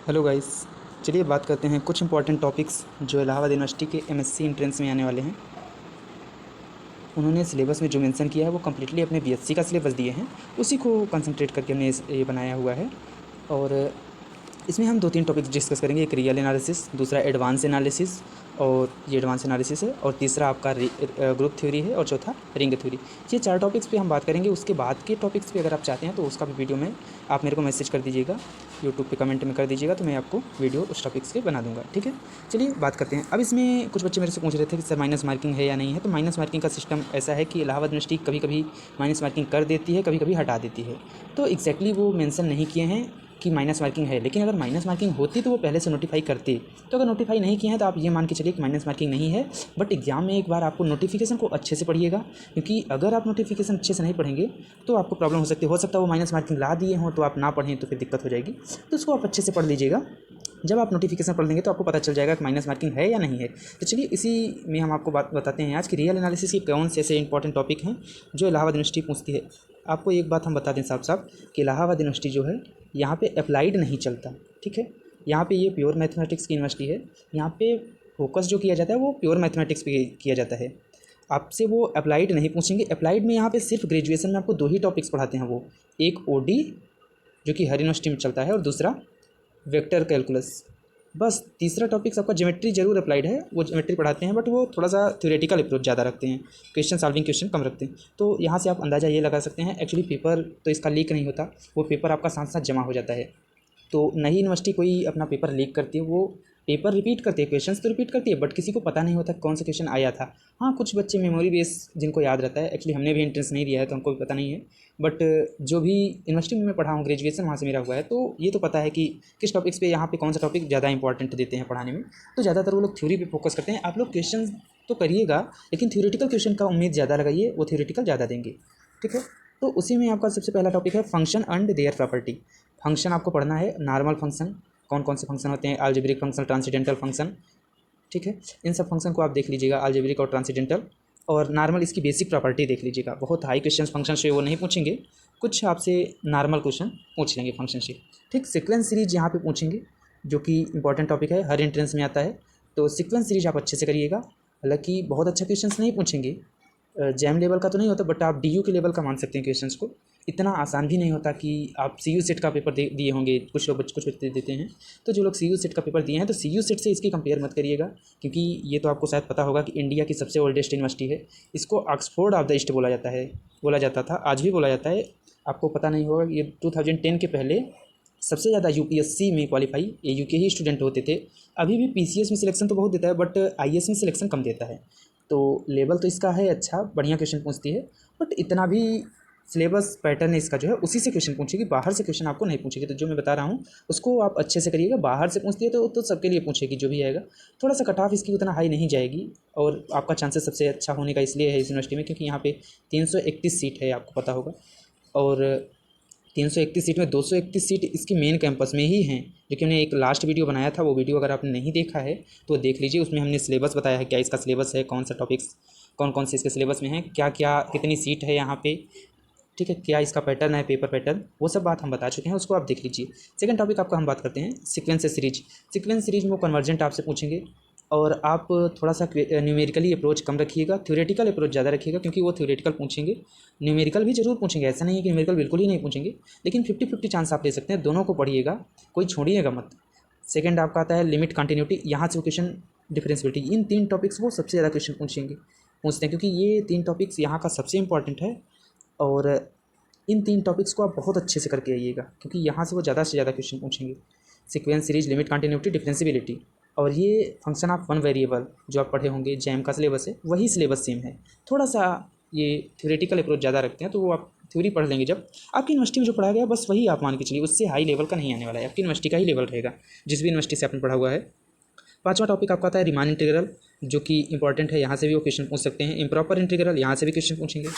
Hello guys. चलिए बात करते हैं कुछ इंपॉर्टेंट टॉपिक्स जो इलाहाबाद यूनिवर्सिटी के एमएससी एंट्रेंस में आने वाले हैं। उन्होंने सिलेबस में जो मेंशन किया है वो कम्प्लीटली अपने बीएससी का सिलेबस दिए हैं, उसी को कंसंट्रेट करके हमने ये बनाया हुआ है। और इसमें हम 2-3 टॉपिक्स डिस्कस करेंगे। एक रियल एनालिसिस, दूसरा एडवांस एनालिसिस, और ये एडवांस एनालिसिस है, और तीसरा आपका ग्रुप थ्योरी है, और चौथा रिंग थ्योरी। ये 4 टॉपिक्स पे हम बात करेंगे। उसके बाद के टॉपिक्स पे अगर आप चाहते हैं तो उसका भी वीडियो में आप मेरे को मैसेज कर दीजिएगा, यूट्यूब पे कमेंट में कर दीजिएगा, तो मैं आपको वीडियो उस टॉपिक्स के बना दूंगा। ठीक है, चलिए बात करते हैं। अब इसमें कुछ बच्चे मेरे से पूछ रहे थे कि सर माइनस मार्किंग है या नहीं है। तो माइनस मार्किंग का सिस्टम ऐसा है कि इलाहाबाद यूनिवर्सिटी कभी कभी माइनस मार्किंग कर देती है, कभी कभी हटा देती है। तो एग्जैक्टली वो मेंशन नहीं किए हैं कि माइनस मार्किंग है, लेकिन अगर माइनस मार्किंग होती तो वो पहले से नोटिफाई करते। तो अगर नोटिफाई नहीं किए हैं तो आप ये मान के चलिए कि माइनस मार्किंग नहीं है। बट एग्जाम में एक बार आपको नोटिफिकेशन को अच्छे से पढ़िएगा, क्योंकि अगर आप नोटिफिकेशन अच्छे से नहीं पढ़ेंगे तो आपको प्रॉब्लम हो सकती है। हो सकता है वो माइनस मार्किंग ला दिए हों तो आप ना पढ़ें तो फिर दिक्कत हो जाएगी। तो उसको आप अच्छे से पढ़ लीजिएगा। जब आप नोटिफिकेशन पढ़ लेंगे तो आपको पता चल जाएगा कि माइनस मार्किंग है या नहीं है। तो चलिए इसी में हम आपको बात बताते हैं आज कि रियल एनालिसिस के कौन से ऐसे इंपॉर्टेंट टॉपिक हैं जो इलाहाबाद यूनिवर्सिटी पूछती है। आपको एक बात हम बता दें साफ साफ कि इलाहाबाद यूनिवर्सिटी जो है यहाँ पे अप्लाइड नहीं चलता। ठीक है, यहाँ पे ये प्योर मैथमेटिक्स की यूनिवर्सिटी है। यहाँ पे फोकस जो किया जाता है वो प्योर मैथमेटिक्स पे किया जाता है। आपसे वो अप्लाइड नहीं पूछेंगे। अप्लाइड में यहाँ पे सिर्फ ग्रेजुएशन में आपको 2 ही टॉपिक्स पढ़ाते हैं। वो एक ओडी जो कि हर यूनिवर्सिटी में चलता है, और दूसरा वेक्टर कैलकुलस। बस तीसरा टॉपिक्स आपका ज्योमेट्री जरूर अप्लाइड है, वो ज्योमेट्री पढ़ाते हैं, बट वो थोड़ा सा थ्योरेटिकल अप्रोच ज़्यादा रखते हैं, क्वेश्चन सॉल्विंग क्वेश्चन कम रखते हैं। तो यहाँ से आप अंदाज़ा ये लगा सकते हैं। एक्चुअली पेपर तो इसका लीक नहीं होता, वो पेपर आपका साथ साथ जमा हो जाता है। तो नई यूनिवर्सिटी कोई अपना पेपर लीक करती है, वो पेपर रिपीट करती है, क्वेश्चंस तो रिपीट करती है, बट किसी को पता नहीं होता कौन सा क्वेश्चन आया था। हाँ, कुछ बच्चे मेमोरी बेस जिनको याद रहता है। एक्चुअली हमने भी एंट्रेंस नहीं दिया है तो हमको भी पता नहीं है। बट जो भी यूनिवर्सिटी में मैं पढ़ा हूँ, ग्रेजुएशन वहाँ से मेरा हुआ है, तो ये तो पता है कि किस टॉपिक्स पे यहाँ पे कौन सा टॉपिक ज़्यादा इंपॉर्टेंट देते हैं पढ़ाने में। तो ज़्यादातर वो लोग थ्योरी पे फोकस करते हैं। आप लोग क्वेश्चन तो करिएगा, लेकिन थ्योरेटिकल क्वेश्चन का उम्मीद ज़्यादा लगाइए, वो थ्योरेटिकल ज़्यादा देंगे। ठीक है, तो उसी में आपका सबसे पहला टॉपिक है function and their property. Function आपको पढ़ना है। नॉर्मल फंक्शन, कौन कौन से फंक्शन होते हैं, अलजेब्रिक फंक्शन, ट्रांसेंडेंटल फंक्शन। ठीक है, इन सब फंक्शन को आप देख लीजिएगा, अलजेब्रिक और ट्रांसेंडेंटल। और नॉर्मल इसकी बेसिक प्रॉपर्टी देख लीजिएगा। बहुत हाई क्वेश्चन फंक्शन से वो नहीं पूछेंगे, कुछ आपसे नॉर्मल क्वेश्चन पूछ लेंगे फंक्शन से। ठीक, सीक्वेंस सीरीज यहाँ पे पूछेंगे, जो कि इंपॉर्टेंट टॉपिक है, हर एंट्रेंस में आता है। तो सीक्वेंस सीरीज आप अच्छे से करिएगा। हालांकि बहुत अच्छा क्वेश्चन नहीं पूछेंगे, जैम लेवल का तो नहीं होता, बट आप डीयू के लेवल का मान सकते हैं क्वेश्चंस को। इतना आसान भी नहीं होता कि आप सीयू सेट का पेपर दिए होंगे, कुछ लोग कुछ बच्चे देते हैं। तो जो लोग सीयू सेट का पेपर दिए हैं तो सीयू सेट से इसकी कंपेयर मत करिएगा, क्योंकि ये तो आपको शायद पता होगा कि इंडिया की सबसे ओल्डेस्ट यूनिवर्सिटी है। इसको ऑक्सफोर्ड ऑफ द ईस्ट बोला जाता था, आज भी बोला जाता है। आपको पता नहीं होगा, ये 2010 के पहले सबसे ज़्यादा यूपीएससी में क्वालिफाई एयू के ही स्टूडेंट होते थे। अभी भी पीसीएस में सिलेक्शन तो बहुत देता है, बट आईएएस में सिलेक्शन कम देता है। तो लेवल तो इसका है अच्छा, बढ़िया क्वेश्चन पूछती है, बट इतना भी सिलेबस पैटर्न है इसका जो है उसी से क्वेश्चन पूछेगी, बाहर से क्वेश्चन आपको नहीं पूछेगी। तो जो मैं बता रहा हूँ उसको आप अच्छे से करिएगा। बाहर से पूछती है तो सबके लिए पूछेगी जो भी आएगा। थोड़ा सा कट ऑफ इसकी उतना हाई नहीं जाएगी, और आपका चांसेस सबसे अच्छा होने का इसलिए है इस यूनिवर्सिटी में क्योंकि यहाँ पे 331 सीट है, आपको पता होगा। और 331 सीट में 231 सीट इसकी मेन कैंपस में ही हैं, जो कि हमने एक लास्ट वीडियो बनाया था। वो वीडियो अगर आपने नहीं देखा है तो देख लीजिए, उसमें हमने सिलेबस बताया है, क्या इसका सिलेबस है, कौन सा टॉपिक्स कौन कौन से इसके सिलेबस में हैं, क्या क्या कितनी सीट है यहाँ पे। ठीक है, क्या इसका पैटर्न है, पेपर पैटर्न, वो सब बात हम बता चुके हैं, उसको आप देख लीजिए। सेकंड टॉपिक आपका हम बात करते हैं सीक्वेंस सीरीज। सीक्वेंस सीरीज में वो कन्वर्जेंट आपसे पूछेंगे, और आप थोड़ा सा न्यूमेरिकली अप्रोच कम रखिएगा, थ्योरेटिकल अप्रोच ज़्यादा रखिएगा, क्योंकि वो थ्योरेटिकल पूछेंगे। न्यूमेरिकल भी जरूर पूछेंगे, ऐसा नहीं है कि न्यूमेरिकल बिल्कुल ही नहीं पूछेंगे, लेकिन 50-50 चांस आप ले सकते हैं। दोनों को पढ़िएगा, कोई छोड़िएगा मत। सेकंड आपका आता है लिमिट कंटिन्यूटी, यहाँ से क्वेश्चन डिफरेंशियबिलिटी। इन 3 टॉपिक्स वो सबसे ज़्यादा क्वेश्चन पूछते हैं, क्योंकि ये 3 टॉपिक्स यहाँ का सबसे इंपॉर्टेंट है। और इन 3 टॉपिक्स को आप बहुत अच्छे से करके आइएगा, क्योंकि यहाँ से वो ज़्यादा से ज़्यादा क्वेश्चन पूछेंगे। Sequence series, limit continuity, differentiability. और ये फंक्शन ऑफ वन वेरिएबल जो आप पढ़े होंगे, जैम का सिलेबस है, वही सिलेबस सेम है। थोड़ा सा ये थ्योरेटिकल अप्रोच ज़्यादा रखते हैं, तो वो आप थ्योरी पढ़ लेंगे जब आपकी यूनिवर्सिटी में जो पढ़ाया गया बस वही आप मान के चलिए, उससे हाई लेवल का नहीं आने वाला है। आपकी यूनिवर्सिटी का ही लेवल रहेगा जिस भी यूनिवर्सिटी से आपने पढ़ा हुआ है। पांचवा टॉपिक आपका आता है रिमान इंटीग्रल, जो कि इंपॉर्टेंट है, यहाँ से भी वो क्वेश्चन पूछ सकते हैं। इम्प्रॉपर इंटीग्रल, यहाँ से भी क्वेश्चन पूछेंगे।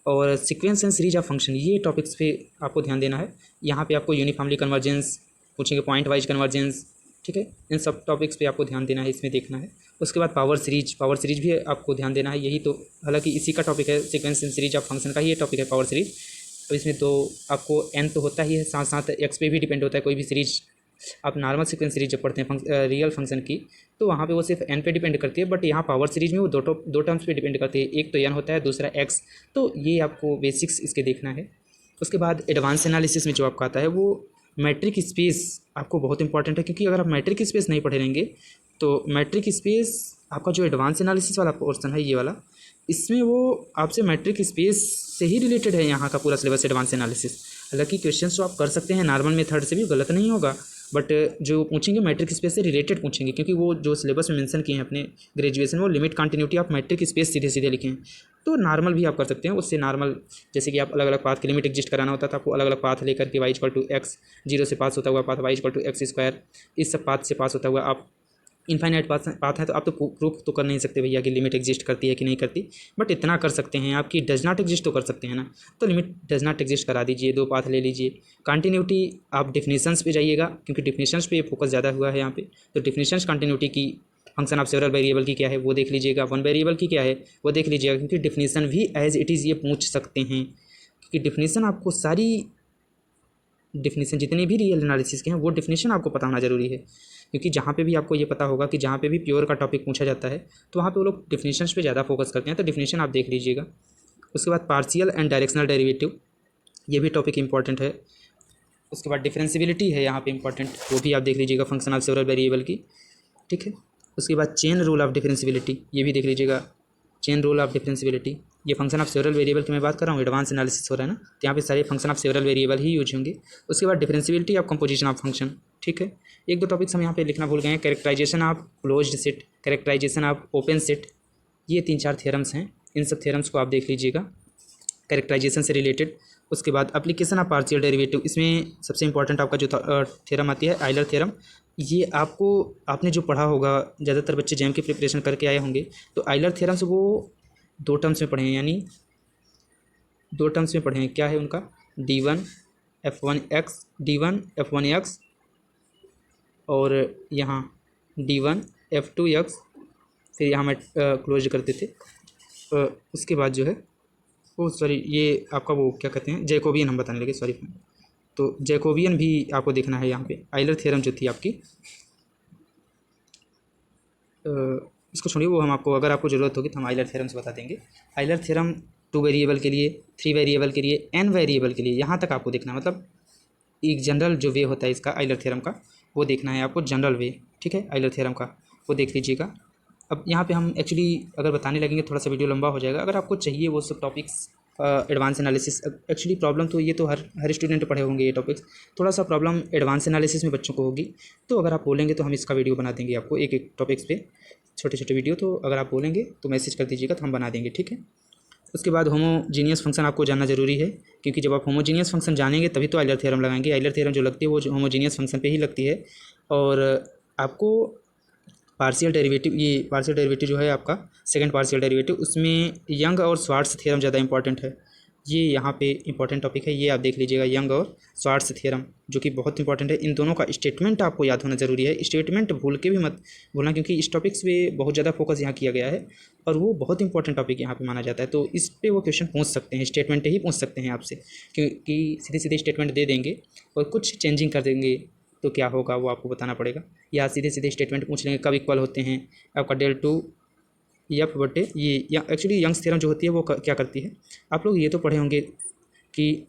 और sequence and series of function, ये टॉपिक्स पे आपको ध्यान देना है। यहाँ पे आपको यूनिफॉर्मली कन्वर्जेंस पूछेंगे, पॉइंट वाइज कन्वर्जेंस। ठीक है, इन सब टॉपिक्स पे आपको ध्यान देना है, इसमें देखना है। उसके बाद पावर सीरीज भी आपको ध्यान देना है। यही तो हालांकि इसी का टॉपिक है, sequence and series of function का ही ये टॉपिक है पावर सीरीज। तो इसमें तो आपको एन तो होता ही है, साथ साथ एक्स पे भी डिपेंड होता है कोई भी सीरीज आप नॉर्मल सीक्वेंस सीरीज जब पढ़ते हैं रियल फंक्शन की, तो वहाँ पे वो सिर्फ n पे डिपेंड करती है, बट यहाँ पावर सीरीज में वो दो टर्म्स पे डिपेंड करती है, एक तो n होता है, दूसरा x। तो ये आपको बेसिक्स इसके देखना है। उसके बाद एडवांस एनालिसिस में जो आपका आता है वो मैट्रिक स्पेस आपको बहुत इंपॉर्टेंट है, क्योंकि अगर आप मैट्रिक स्पेस नहीं पढ़े रहेंगे तो मैट्रिक स्पेस आपका जो एडवांस एनालिसिस वाला पोर्सन है ये वाला, इसमें वो आपसे मैट्रिक स्पेस से ही रिलेटेड है यहाँ का पूरा सिलेबस एडवांस एनालिसिस। हालांकि क्वेश्चन तो आप कर सकते हैं नॉर्मल मेथड से भी, गलत नहीं होगा, बट जो पूछेंगे मैट्रिक स्पेस से रिलेटेड पूछेंगे, क्योंकि वो जो सिलेबस में मेंशन किए हैं अपने ग्रेजुएशन, वो limit continuity of matric space सीधे सीधे लिखे हैं। तो नॉर्मल भी आप कर सकते हैं उससे। नॉर्मल जैसे कि आप अलग अलग पाथ की लिमिट एग्जिस्ट कराना होता था, आपको अलग अलग पाथ लेकर के y=x, 0 से पास होता हुआ पाथ y=x², इस सब पाथ से पास होता हुआ आप इनफाइनाइट पाथ है, तो आप तो प्रूफ तो कर नहीं सकते भैया कि लिमिट एग्जिस्ट करती है कि नहीं करती, बट इतना कर सकते हैं आपकी डज नॉट एग्जिस्ट तो कर सकते हैं ना, तो लिमिट डज नॉट एग्जिस्ट करा दीजिए, 2 पाथ ले लीजिए। कंटिन्यूटी आप डिफिनेशंस पे जाइएगा, क्योंकि डिफिनेशंस पे फोकस ज़्यादा हुआ है यहाँ पे, तो डिफिनेशंस कंटिन्यूटी की फंक्शन ऑफ सेवरल वेरिएबल की क्या है वो देख लीजिएगा, वन वेरिएबल की क्या है वो देख लीजिएगा, क्योंकि डिफिनेशन भी एज इट इज़ ये पूछ सकते हैं, क्योंकि डिफिनेशन आपको सारी डिफिनेशन जितने भी रियल एनालिसिस के हैं वो डिफिनेशन आपको पता होना जरूरी है, क्योंकि जहाँ पे भी आपको ये पता होगा कि जहाँ पे भी प्योर का टॉपिक पूछा जाता है तो वहाँ पे वो लोग डिफिनेशंस पे ज़्यादा फोकस करते हैं, तो डिफिनेशन आप देख लीजिएगा। उसके बाद पार्शियल एंड डायरेक्शनल डेरिवेटिव, ये भी टॉपिक इंपॉर्टेंट है। उसके बाद डिफरेंशियबिलिटी है यहाँ पे इंपॉर्टेंट, वो भी आप देख लीजिएगा फंक्शन ऑफ सेवरल वेरिएबल की, ठीक है। उसके बाद चेन रूल ऑफ डिफरेंशियबिलिटी, ये भी देख लीजिएगा, चेन रूल ऑफ डिफरेंशियबिलिटी, ये फंक्शन ऑफ सेवरल वेरिएबल की मैं बात कर रहा हूँ, एडवांस एनालिसिस हो रहा है ना, तो यहाँ पे सारे function of several variable he use होंगे। उसके बाद differentiability of composition of function, ठीक है। एक दो टॉपिक्स हम यहाँ पे लिखना भूल गए हैं, characterisation of closed set, characterisation of open set, ये 3-4 थ्योरम्स हैं, इन सब थ्योरम्स को आप देख लीजिएगा कैरेक्टराइजेशन से रिलेटेड। उसके बाद एप्लीकेशन ऑफ पार्शियल डेरिवेटिव, इसमें सबसे इंपॉर्टेंट आपका जो थ्योरम आती है आइलर थ्योरम, ये आपने जो पढ़ा होगा, ज़्यादातर बच्चे जैम की प्रिपरेशन करके आए होंगे, तो आइलर थ्योरम से वो 2 टर्म्स में पढ़े हैं, यानी 2 टर्म्स में पढ़े हैं। क्या है उनका, d1f1x, d1f1x, और यहाँ d1f2x, फिर यहाँ मैं क्लोज करते थे। उसके बाद जो है वो सॉरी, ये आपका वो क्या कहते हैं, जैकोबियन हम बताने लगे, सॉरी। तो जैकोबियन भी आपको देखना है यहाँ पे, आइलर थ्योरम जो थी आपकी, इसको छोड़िए, वो हम आपको अगर आपको ज़रूरत होगी तो हम आइलर थ्योरम से बता देंगे। आइलर थ्योरम 2 वेरिएबल के लिए, 3 वेरिएबल के लिए, n वेरिएबल के लिए, यहाँ तक आपको देखना, मतलब एक जनरल जो वे होता है इसका आइलर थ्योरम का, वो देखना है आपको, जनरल वे, ठीक है, आइलर थ्योरम का, वो देख लीजिएगा। अब यहाँ पे हम एक्चुअली अगर बताने लगेंगे थोड़ा सा वीडियो लंबा हो जाएगा। अगर आपको चाहिए वो सब topics advance analysis, actually problem तो ये तो हर स्टूडेंट पढ़े होंगे ये टॉपिक्स, थोड़ा सा प्रॉब्लम एडवांस एनालिसिस में बच्चों को होगी, तो अगर आप बोलेंगे तो हम इसका वीडियो बना देंगे आपको, एक एक टॉपिक्स पे छोटे छोटे वीडियो, तो अगर आप बोलेंगे तो मैसेज कर दीजिएगा तो हम बना देंगे, ठीक है। उसके बाद होमोजीनियस फंक्शन आपको जानना जरूरी है, क्योंकि जब आप होमोजीनियस फंक्शन जानेंगे तभी तो आइलर थ्योरम लगाएंगे। आइलर थ्योरम जो लगती है वो होमोजीनियस फंक्शन पे ही लगती है। और आपको पार्शियल डेरिवेटिव, ये पार्शियल डेरिवेटिव जो है आपका सेकंड पार्शियल डेरिवेटिव, उसमें यंग और स्वार्ट्स थ्योरम ज़्यादा इंपॉर्टेंट है, ये यहाँ पे इंपॉर्टेंट टॉपिक है, ये आप देख लीजिएगा, यंग और स्वार्ट्स थ्योरम, जो कि बहुत इंपॉर्टेंट है। इन दोनों का स्टेटमेंट आपको याद होना जरूरी है, स्टेटमेंट भूल के भी मत भूलना, क्योंकि इस टॉपिक्स पे बहुत ज़्यादा फोकस यहाँ किया गया है और वो बहुत इंपॉर्टेंट टॉपिक यहाँ पे माना जाता है, तो इस पर वो क्वेश्चन पूछ सकते हैं, स्टेटमेंट ही पूछ सकते हैं आपसे, क्योंकि सीधे सीधे स्टेटमेंट दे देंगे और कुछ चेंजिंग कर देंगे तो क्या होगा वो आपको बताना पड़ेगा, या सीधे सीधे स्टेटमेंट पूछ लेंगे कब इक्वल होते हैं आपका del2f/, ये या एक्चुअली यंग्स थ्योरम जो होती है वो क्या करती है, आप लोग ये तो पढ़े होंगे कि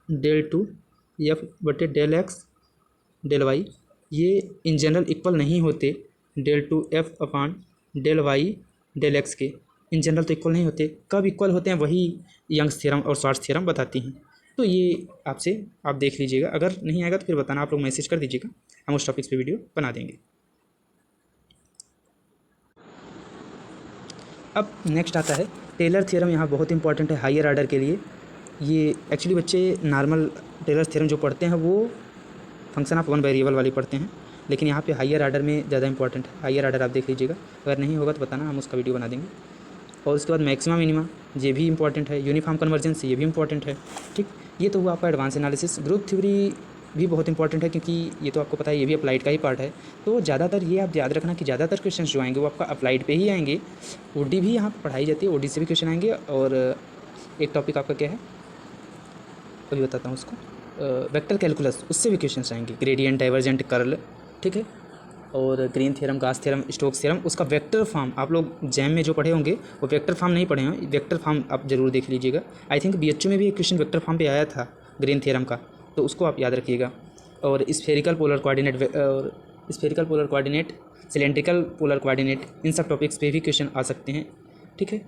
del2f/del(x), del(y), ये इन जनरल इक्वल नहीं होते del2f/del(y), del(x) के, इन जनरल तो इक्वल नहीं होते, कब इक्वल होते हैं वही यंग्स थ्योरम और स्वार्ट्स थ्योरम बताती हैं। तो ये आपसे आप देख लीजिएगा, अगर नहीं आएगा तो फिर बताना, आप लोग मैसेज कर दीजिएगा, हम उस टॉपिक्स पे वीडियो बना देंगे। अब नेक्स्ट आता है टेलर थ्योरम, यहाँ बहुत इंपॉर्टेंट है हायर ऑर्डर के लिए। ये एक्चुअली बच्चे नॉर्मल टेलर थ्योरम जो पढ़ते हैं वो फंक्शन ऑफ वन वेरिएबल वाली पढ़ते हैं, लेकिन यहाँ पे हायर ऑर्डर में ज़्यादा इंपॉर्टेंट है, हायर ऑर्डर आप देख लीजिएगा, अगर नहीं होगा तो बताना, हम उसका वीडियो बना देंगे। और उसके बाद मैक्सिमा मिनिमा, ये भी इंपॉर्टेंट है, यूनिफॉर्म कन्वर्जेंस, ये भी इंपॉर्टेंट है, ठीक। ये तो हुआ आपका एडवांस एनालिसिस। ग्रुप थ्योरी भी बहुत इंपॉर्टेंट है, क्योंकि ये तो आपको पता है ये भी अप्लाइड का ही पार्ट है, तो ज़्यादातर ये आप याद रखना कि ज़्यादातर क्वेश्चन जो आएंगे वो आपका अप्लाइड पे ही आएंगे। ओडी भी यहाँ पढ़ाई जाती है, ओडी से भी क्वेश्चन आएंगे। और एक टॉपिक आपका क्या है अभी बताता हूँ उसको, वेक्टर कैलकुलस उससे भी क्वेश्चन आएंगे, ग्रेडियंट, डाइवर्जेंट, कर्ल, ठीक है। और ग्रीन थ्योरम, गास थ्योरम, स्टोक्स थ्योरम, उसका वेक्टर फॉर्म आप लोग जैम में जो पढ़े होंगे वो वेक्टर फॉर्म नहीं पढ़े हैं, वेक्टर फॉर्म आप जरूर देख लीजिएगा। आई थिंक बीएचयू में भी एक क्वेश्चन वेक्टर फॉर्म पे आया था ग्रीन थ्योरम का, तो उसको आप याद रखिएगा। और स्फेरिकल पोलर कोऑर्डिनेट और spherical polar coordinate, cylindrical polar coordinate, इन सब टॉपिक्स पे भी क्वेश्चन आ सकते हैं, ठीक है।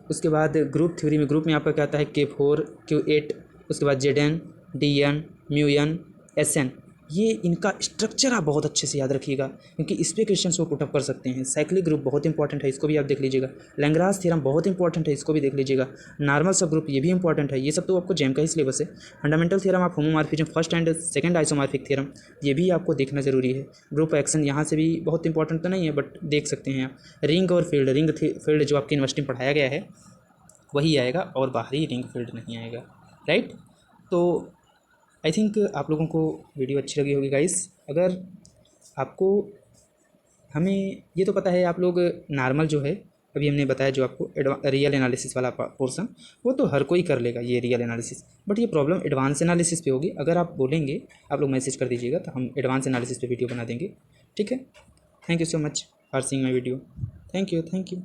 उसके बाद ग्रुप थ्योरी में, ग्रुप में आपका क्या आता है, K4, Q8, उसके बाद ZN, DN, MUN, SN, ये इनका स्ट्रक्चर आप बहुत अच्छे से याद रखिएगा क्योंकि इस पे क्वेश्चन को पुटअप कर सकते हैं। साइक्लिक ग्रुप बहुत इंपॉर्टेंट है, इसको भी आप देख लीजिएगा। लैग्रांज थ्योरम बहुत इंपॉर्टेंट है, इसको भी देख लीजिएगा। नॉर्मल सब ग्रुप ये भी इंपॉर्टेंट है, ये सब तो आपको जेम का ही सिलेबस है। Fundamental theorem of homomorphism, first and second isomorphic theorem, ये भी आपको देखना जरूरी है। ग्रुप एक्शन यहाँ से भी बहुत इंपॉर्टेंट तो नहीं है बट देख सकते हैं आप। रिंग और फील्ड, रिंग फील्ड जो आपकी यूनिवर्सिटी में पढ़ाया गया है वही आएगा और बाहरी रिंग फील्ड नहीं आएगा, राइट। तो आई थिंक आप लोगों को वीडियो अच्छी लगी होगी गाइस। अगर आपको, हमें ये तो पता है आप लोग नॉर्मल जो है अभी हमने बताया जो आपको रियल एनालिसिस वाला पोर्शन, वो तो हर कोई कर लेगा ये रियल एनालिसिस, बट ये प्रॉब्लम एडवांस एनालिसिस पे होगी। अगर आप बोलेंगे, आप लोग मैसेज कर दीजिएगा तो हम एडवांस एनालिसिस पे वीडियो बना देंगे, ठीक है। Thank you so much for seeing my video. Thank you.